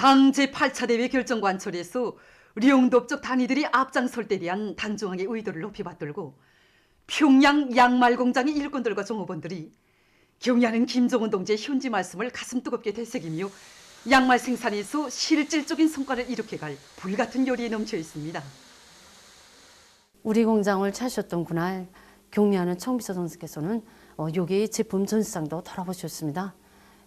당 제8차 대회 결정 관철에서 룡독적 단위들이 앞장설 때 대한 단종항의 의도를 높이 받들고 평양 양말 공장의 일꾼들과 종업원들이 경의하는 김정은 동지의 현지 말씀을 가슴 뜨겁게 되새기며 양말 생산에서 실질적인 성과를 일으켜갈 불같은 열의에 넘쳐 있습니다. 우리 공장을 찾으셨던 그날 경미하는 청비서 선수께서는 여기 제품 전시장도 돌아보셨습니다.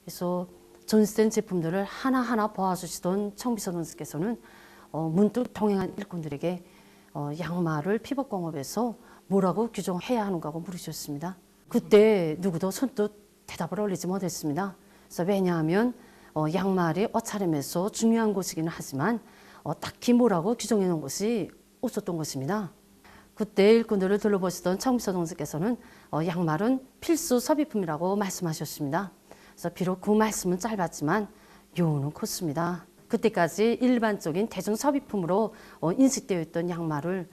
그래서 전시된 제품들을 하나하나 보아주시던 청비서 선수께서는 문득 동행한 일꾼들에게 양말을 피복공업에서 뭐라고 규정해야 하는가 고 물으셨습니다. 그때 누구도 선뜻 대답을 올리지 못했습니다. 그래서 왜냐하면 양말이 옷차림에서 중요한 것이기는 하지만 딱히 뭐라고 규정해 놓은 것이 없었던 것입니다. 그때 일꾼들을 둘러보시던 청비서 동지께서는 양말은 필수 소비품이라고 말씀하셨습니다. 그래서 비록 그 말씀은 짧았지만 요는 컸습니다. 그때까지 일반적인 대중 소비품으로 인식되어 있던 양말을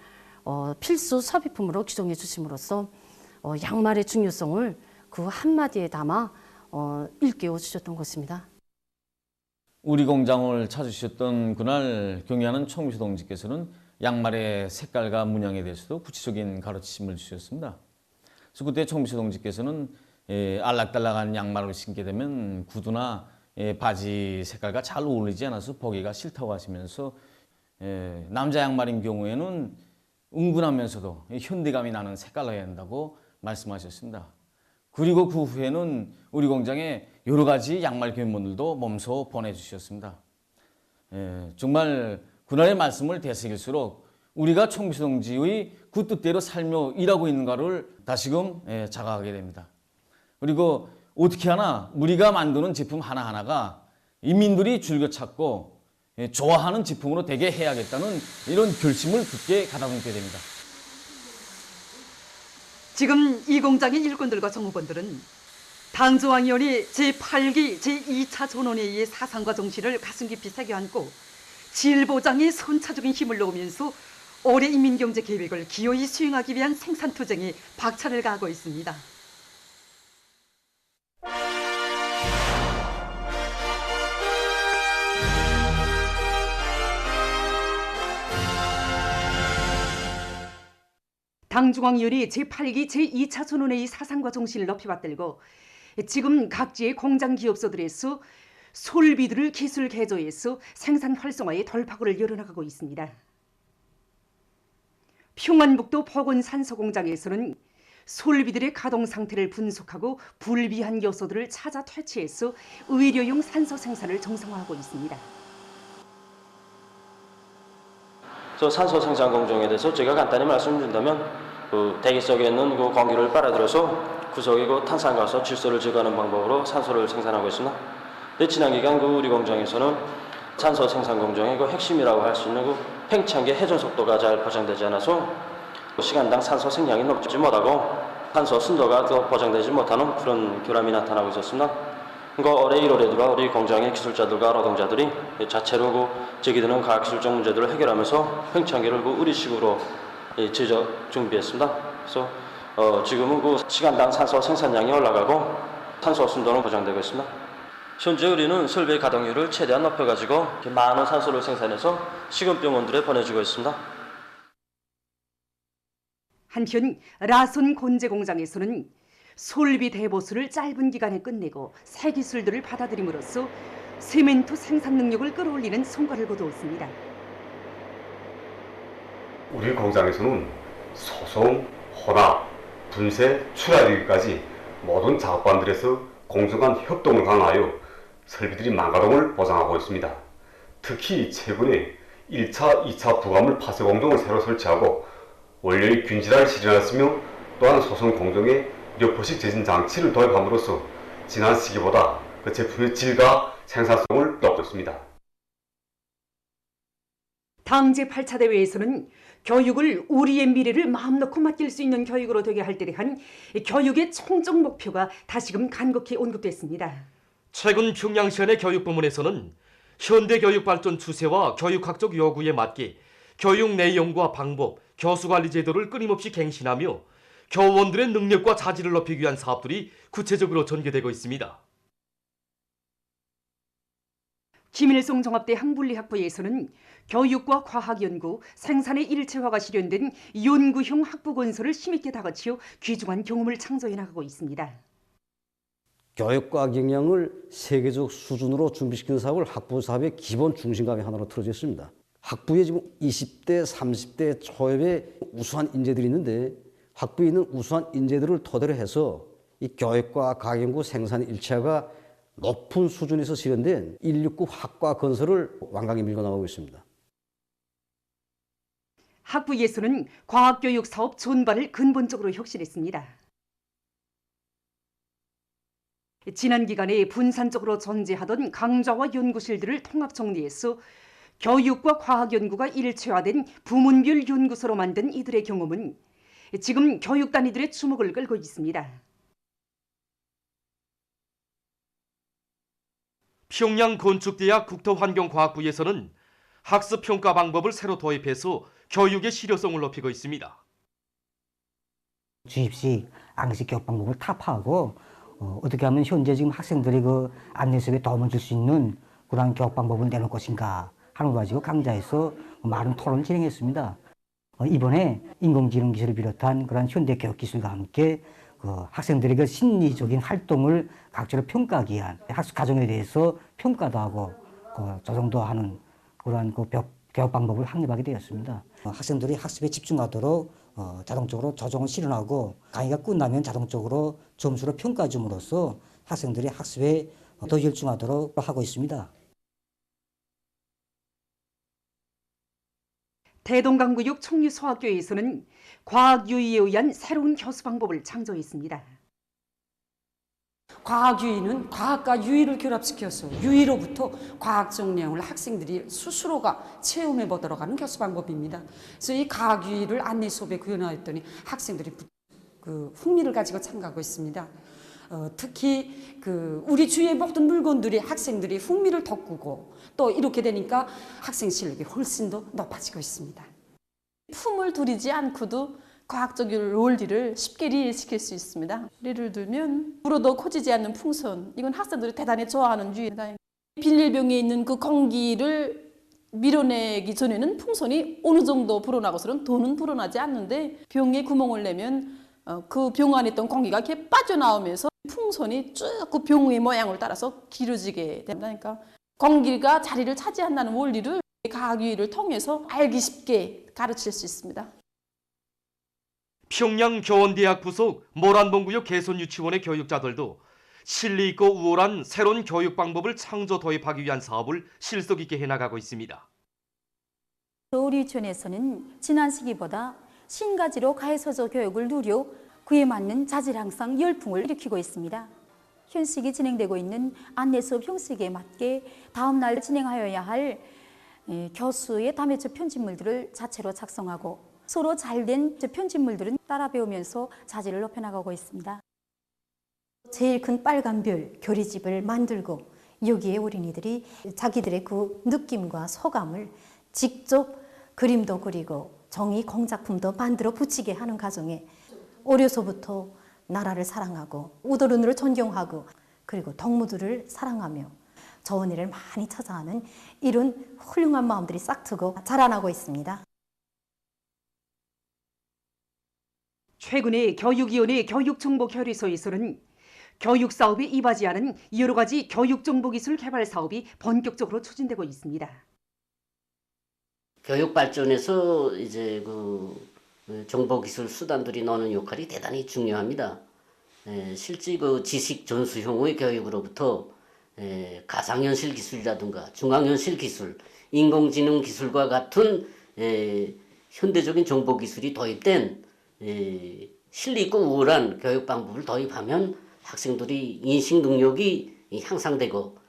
필수 소비품으로 규정해 주심으로써 양말의 중요성을 그 한마디에 담아 일깨워 주셨던 것입니다. 우리 공장을 찾으셨던 그날 경의하는 청비서 동지께서는 양말의 색깔과 문양에 대해서도 구체적인 가르침을 주셨습니다. 그래서 그때 청비서 동지께서는 알락달락한 양말을 신게 되면 구두나 바지 색깔과 잘 어울리지 않아서 보기가 싫다고 하시면서 남자 양말인 경우에는 은근하면서도 현대감이 나는 색깔로 해야 한다고 말씀하셨습니다. 그리고 그 후에는 우리 공장에 여러 가지 양말 견본들도 몸소 보내주셨습니다. 정말 그날의 말씀을 되새길수록 우리가 청비서 동지의 그 뜻대로 살며 일하고 있는가를 다시금 자각하게 됩니다. 그리고 어떻게 하나 우리가 만드는 제품 하나하나가 인민들이 즐겨 찾고 좋아하는 제품으로 되게 해야겠다는 이런 결심을 굳게 가다듬게 됩니다. 지금 이 공장의 일꾼들과 종업원들은 당조항위원회 제8기 제2차 전원회의의 사상과 정신을 가슴 깊이 새겨안고 질보장에 선차적인 힘을 넣으면서 올해 인민경제 계획을 기어이 수행하기 위한 생산투쟁에 박차를 가하고 있습니다. 당중앙위원회 제8기 제2차 전원회의 사상과 정신을 높이 받들고 지금 각지의 공장 기업소들에서 솔비들을 기술 개조해서 생산 활성화에 돌파구를 열어나가고 있습니다. 평안북도 보건산소공장에서는 솔비들의 가동 상태를 분석하고 불비한 요소들을 찾아 퇴치해서 의료용 산소 생산을 정상화하고 있습니다. 저 산소 생산 공정에 대해서 제가 간단히 말씀드린다면 그 대기 속에 있는 그 공기를 빨아들여서 구석에 그 탄산가스 질소를 제거하는 방법으로 산소를 생산하고 있습니다. 근데 지난 기간 그 우리 공장에서는 산소 생산 공정의 그 핵심이라고 할 수 있는 그 팽창기 회전 속도가 잘 보장되지 않아서 시간당 산소 생량이 높지 못하고 산소 순도가 더 보장되지 못하는 그런 결함이 나타나고 있었습니다. 그러니까 올해 1월에 들어 우리 공장의 기술자들과 노동자들이 자체로 그 제기되는 과학기술적 문제들을 해결하면서 팽창기를 그 우리식으로 제조 준비했습니다. 그래서 지금은 그 시간당 산소 생산량이 올라가고 산소 순도는 보장되고 있습니다. 현재 우리는 설비 가동률을 최대한 높여가지고 많은 산소를 생산해서 식은병원들에 보내주고 있습니다. 한편 라손 곤제 공장에서는 솔비 대보수를 짧은 기간에 끝내고 새 기술들을 받아들임으로써 세멘트 생산 능력을 끌어올리는 성과를 거두었습니다. 우리 공장에서는 소송, 혼합, 분쇄, 출하되기까지 모든 작업반들에서 공정한 협동을 강화하여 설비들이 망가짐을 보장하고 있습니다. 특히 최근에 1차, 2차 부가물 파쇄 공정을 새로 설치하고 원료의 균질화를 실현했으며 또한 소송 공정에 렵포식 제진 장치를 도입함으로써 지난 시기보다 그 제품의 질과 생산성을 높였습니다. 당 제8차 대회에서는 교육을 우리의 미래를 마음 놓고 맡길 수 있는 교육으로 되게 할 때 대한 교육의 총적 목표가 다시금 간곡히 언급됐습니다. 최근 평양시안의 교육부문에서는 현대 교육 발전 추세와 교육학적 요구에 맞게 교육 내용과 방법, 교수관리 제도를 끊임없이 갱신하며 교원들의 능력과 자질을 높이기 위한 사업들이 구체적으로 전개되고 있습니다. 김일성 종합대 항분리학부에서는 교육과 과학연구, 생산의 일체화가 실현된 연구형 학부 건설을 힘있게 다그치어 귀중한 경험을 창조해 나가고 있습니다. 교육과 경영을 세계적 수준으로 준비시키는 사업을 학부 사업의 기본 중심각의 하나로 틀어져 있습니다. 학부에 지금 20대, 30대 초엽의 우수한 인재들이 있는데 학부에 있는 우수한 인재들을 토대로 해서 이 교육과 과학연구 생산 일체화가 높은 수준에서 실현된 169 학과 건설을 완강히 밀고 나가고 있습니다. 학부에서는 과학교육 사업 전반을 근본적으로 혁신했습니다. 지난 기간에 분산적으로 존재하던 강좌와 연구실들을 통합 정리해서 교육과 과학연구가 일체화된 부문별 연구소로 만든 이들의 경험은 지금 교육 단위들의 주목을 끌고 있습니다. 평양 건축대학 국토환경과학부에서는 학습 평가 방법을 새로 도입해서 교육의 실효성을 높이고 있습니다. 주입식, 앙식 교육 방법을 타파하고 어떻게 하면 현재 지금 학생들이 그 안내 수업에 도움을 줄 수 있는 그러한 교육 방법을 내놓을 것인가 하는 거 가지고 강좌에서 많은 토론을 진행했습니다. 이번에 인공지능 기술을 비롯한 그런 현대 교육 기술과 함께 그 학생들의 그 심리적인 활동을 각자로 평가하기 위한 학습 과정에 대해서 평가도 하고 조정도 하는 그러한 그 교육 방법을 확립하게 되었습니다. 학생들이 학습에 집중하도록 자동적으로 조정을 실현하고 강의가 끝나면 자동적으로 점수로 평가 줌으로써 학생들이 학습에 더 열중하도록 하고 있습니다. 대동강구역 청류소학교에서는 과학유의에 의한 새로운 교수 방법을 창조했습니다. 과학유의는 과학과 유의를 결합시켜서 유의로부터 과학적 내용을 학생들이 스스로가 체험해 보도록 하는 교수 방법입니다. 그래서 이 과학유의를 안내 수업에 구현하였더니 학생들이 흥미를 가지고 참가하고 있습니다. 특히 우리 주위의 모든 물건들이 학생들이 흥미를 돋구고 또 이렇게 되니까 학생 실력이 훨씬 더 높아지고 있습니다. 품을 들이지 않고도 과학적 원리를 쉽게 이해시킬 수 있습니다. 예를 들면 불어도 커지지 않는 풍선, 이건 학생들이 대단히 좋아하는 유입니다. 비닐병에 있는 그 공기를 밀어내기 전에는 풍선이 어느 정도 불어나고서는 더는 불어나지 않는데 병에 구멍을 내면 그 병 안에 있던 공기가 이렇게 빠져나오면서 풍선이 쭉 그 병의 모양을 따라서 길어지게 됩니다. 그러니까 공기가 자리를 차지한다는 원리를 과학유의를 통해서 알기 쉽게 가르칠 수 있습니다. 평양 교원대학 부속 모란봉구역 개손유치원의 교육자들도 실리 있고 우월한 새로운 교육 방법을 창조 도입하기 위한 사업을 실속 있게 해나가고 있습니다. 우리 유치원에서는 지난 시기보다 신가지로 가해서적 교육을 누려 그에 맞는 자질 향상 열풍을 일으키고 있습니다. 현식이 진행되고 있는 안내 수업 형식에 맞게 다음 날 진행하여야 할 교수의 다매체 편집물들을 자체로 작성하고 서로 잘된 편집물들은 따라 배우면서 자질을 높여나가고 있습니다. 제일 큰 빨간 별, 교리집을 만들고 여기에 어린이들이 자기들의 그 느낌과 소감을 직접 그림도 그리고 종이 공작품도 만들어 붙이게 하는 과정에 어려서부터 나라를 사랑하고 우도른을 존경하고 그리고 동무들을 사랑하며 좋은 일을 많이 찾아하는 이런 훌륭한 마음들이 싹트고 자라나고 있습니다. 최근에 교육위원회 교육정보결의소에서는 교육사업에 이바지하는 여러 가지 교육정보기술 개발 사업이 본격적으로 추진되고 있습니다. 교육 발전에서 이제 정보기술 수단들이 넣는 역할이 대단히 중요합니다. 실제 지식 전수형의 교육으로부터 가상현실 기술이라든가 중앙현실 기술, 인공지능 기술과 같은 현대적인 정보기술이 도입된 실리 있고 우월한 교육 방법을 도입하면 학생들이 인식 능력이 향상되고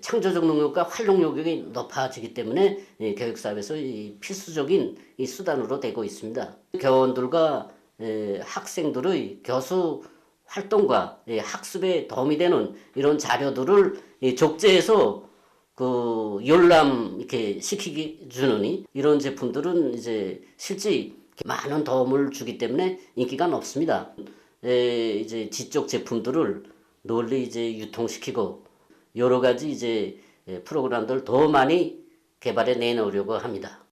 창조적 능력과 활동 능력이 높아지기 때문에 교육사업에서 필수적인 수단으로 되고 있습니다. 교원들과 학생들의 교수 활동과 학습에 도움이 되는 이런 자료들을 족제해서 열람 이렇게 시키기 주는 이런 제품들은 이제 실제 많은 도움을 주기 때문에 인기가 높습니다. 이제 지적 제품들을 널리 이제 유통시키고 여러 가지 이제 프로그램들 더 많이 개발해 내놓으려고 합니다.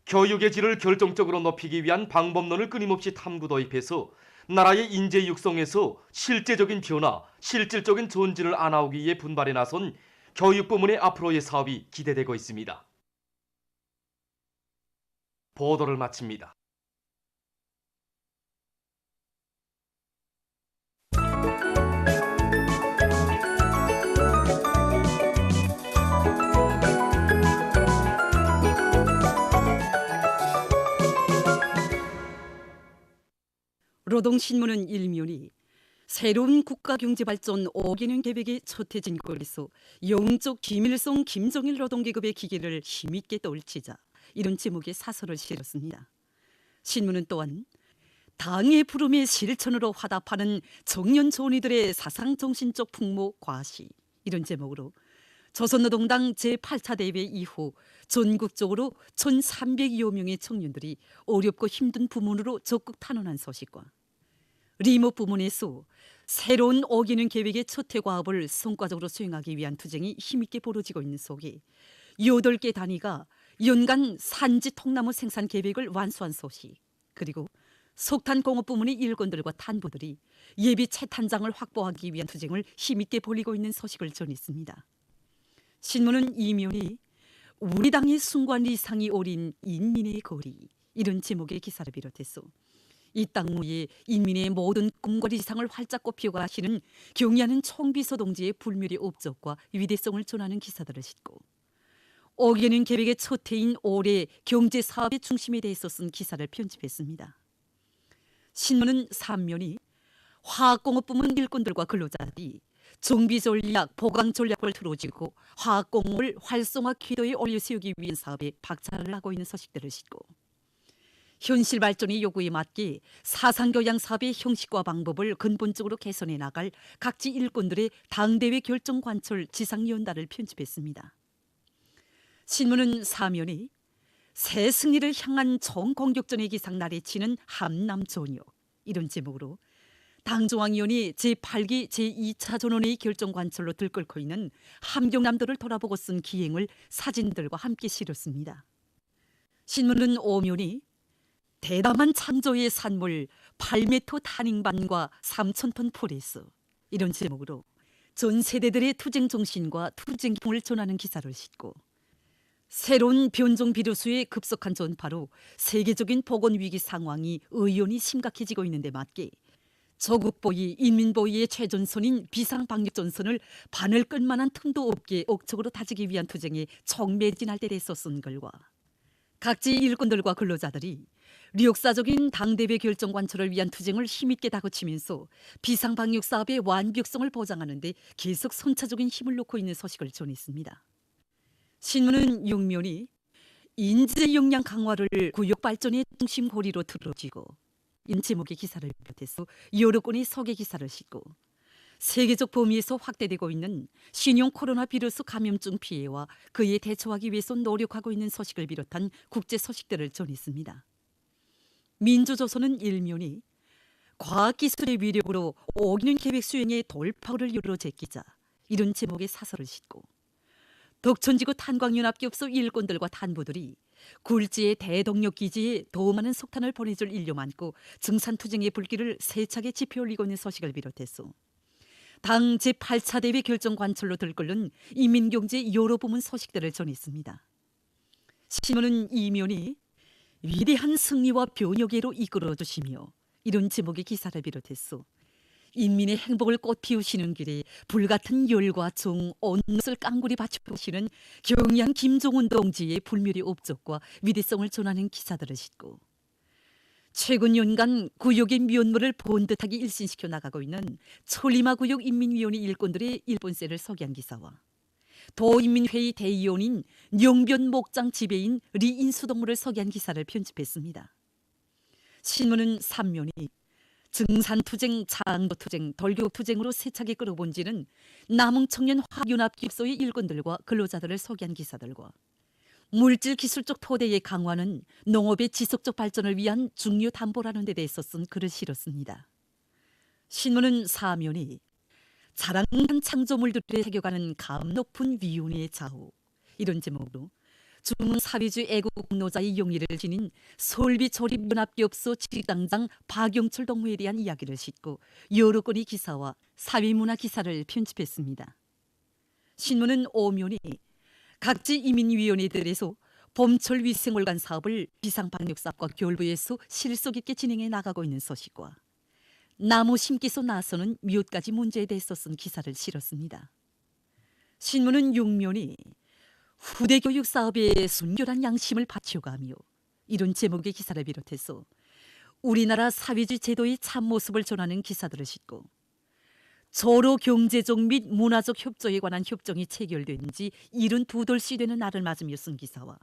교육의 질을 결정적으로 높이기 위한 방법론을 끊임없이 탐구 도입해서 나라의 인재 육성에서 실제적인 변화, 실질적인 존재를 안아오기 위해 분발에 나선 교육부문의 앞으로의 사업이 기대되고 있습니다. 보도를 마칩니다. 노동신문은 일면이 새로운 국가경제발전 5개년 계획의 첫 해진거리에서 영적 기밀성 김정일 노동계급의 기계를 힘있게 떠올치자 이런 제목의 사설을 실었습니다. 신문은 또한 당의 부름에 실천으로 화답하는 청년 조니들의 사상정신적 풍모 과시 이런 제목으로 조선노동당 제8차 대회 이후 전국적으로 1,300여 명의 청년들이 어렵고 힘든 부문으로 적극 탄원한 소식과 리모 부문에서 새로운 5개년 계획의 첫 해 과업을 성과적으로 수행하기 위한 투쟁이 힘있게 벌어지고 있는 속에 8개 단위가 연간 산지 통나무 생산 계획을 완수한 소식, 그리고 석탄 공업 부문의 일꾼들과 탄부들이 예비 채탄장을 확보하기 위한 투쟁을 힘있게 벌이고 있는 소식을 전했습니다. 신문은 이면이 우리 당의 순관리상이 오린 인민의 거리 이런 제목의 기사를 비롯해서 이 땅 위에 인민의 모든 꿈과 리상을 활짝 꽃피우고 하시는 경의하는 총비서 동지의 불멸의 업적과 위대성을 전하는 기사들을 싣고 5개년 계획의 첫 해인 올해 경제사업의 중심에 대해서 쓴 기사를 편집했습니다. 신문은 3면이 화학공업 부문 일꾼들과 근로자들이 정비전략, 보강전략을 틀어지고 화학공업을 활성화 궤도에 올려세우기 위한 사업에 박차를 하고 있는 소식들을 싣고 현실 발전의 요구에 맞게 사상교양 사업의 형식과 방법을 근본적으로 개선해 나갈 각지 일꾼들의 당대회 결정 관철 지상연단을 편집했습니다. 신문은 사면이 새 승리를 향한 총공격전의 기상 날에 치는 함남 전역 이런 제목으로 당중앙위원회 제8기 제2차 전원회의 결정 관철로 들끓고 있는 함경남도를 돌아보고 쓴 기행을 사진들과 함께 실었습니다. 신문은 오면이 대담한 창조의 산물 8m 탄닝반과 3,000톤 포레스 이런 제목으로 전 세대들의 투쟁 정신과 투쟁 기풍을 전하는 기사를 싣고 새로운 변종 비루수의 급속한 전파로 세계적인 보건위기 상황이 의연히 심각해지고 있는 데 맞게 조국보위, 인민보위의 최전선인 비상방역전선을 바늘 끈만한 틈도 없게 억척으로 다지기 위한 투쟁에 총매진할 때 대해서 쓴 글과 각지 일꾼들과 근로자들이 역사적인 당대회 결정 관철을 위한 투쟁을 힘있게 다그치면서 비상방역 사업의 완벽성을 보장하는 데 계속 선차적인 힘을 놓고 있는 소식을 전했습니다. 신문은 6면이 인재 역량 강화를 구역 발전의 중심 고리로 들어지고 이 제목의 기사를 비롯해서 여러 건의 소개 기사를 싣고 세계적 범위에서 확대되고 있는 신형 코로나 바이러스 감염증 피해와 그에 대처하기 위해서 노력하고 있는 소식을 비롯한 국제 소식들을 전했습니다. 민주조선은 1면이 과학기술의 위력으로 5개년 계획 수행에 돌파구를 열어 제끼자 이런 제목의 사설을 싣고 덕천지구 탄광연합기업소 일꾼들과 탄부들이 굴지의 대동력 기지에 더 많은 석탄을 보내줄 인력 많고 증산투쟁의 불길을 세차게 지펴 올리고 있는 소식을 비롯해서 당 제8차 대회 결정 관철로 들끓는 인민경제 여러 부문 소식들을 전했습니다. 신문은 이면이 위대한 승리와 변혁에로 이끌어주시며 이런 제목의 기사를 비롯해서 인민의 행복을 꽃피우시는 길에 불같은 열과 정, 온것을 깡굴이 바쳐오시는 경의한 김종훈 동지의 불멸의 업적과 위대성을 전하는 기사들을 싣고 최근 연간 구역의 면모를 번듯하게 일신시켜 나가고 있는 천리마 구역 인민위원회 일꾼들의 일본세를 소개한 기사와 도인민회의 대의원인 영변 목장 지배인 리인수동무를 소개한 기사를 편집했습니다. 신문은 3면이 증산투쟁, 장도투쟁, 돌격투쟁으로 세차게 끌어본 지는 남흥청년 화학연합기업소의 일꾼들과 근로자들을 소개한 기사들과 물질기술적 토대의 강화는 농업의 지속적 발전을 위한 중요 담보라는 데 대해서 쓴 글을 실었습니다. 신문은 4면이 자랑한 창조물들을 새겨가는 감 높은 위훈의 좌우. 이런 제목으로 중흥 사회주의 애국 공로자의 용의를 지닌 서울비 조립문화기업소 직장장 박용철 동무에 대한 이야기를 싣고 여러 건의 기사와 사회문화 기사를 편집했습니다. 신문은 오면이 각지 이민위원회들에서 봄철 위생월간 사업을 비상방역사업과 결부해서 실속 있게 진행해 나가고 있는 소식과 나무 심기소 나서는 몇 가지 문제에 대해서 쓴 기사를 실었습니다. 신문은 6면이 후대 교육 사업에 순결한 양심을 바치어가며 이런 제목의 기사를 비롯해서 우리나라 사회주의 제도의 참모습을 전하는 기사들을 싣고 저로 경제적 및 문화적 협조에 관한 협정이 체결된 지 72돌씩 되는 날을 맞으며 쓴 기사와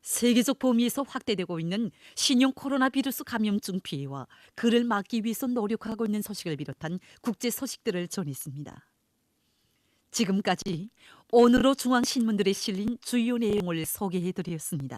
세계적 범위에서 확대되고 있는 신형 코로나 비루스 감염증 피해와 그를 막기 위해서 노력하고 있는 소식을 비롯한 국제 소식들을 전했습니다. 지금까지 오늘로 중앙신문들에 실린 주요 내용을 소개해드렸습니다.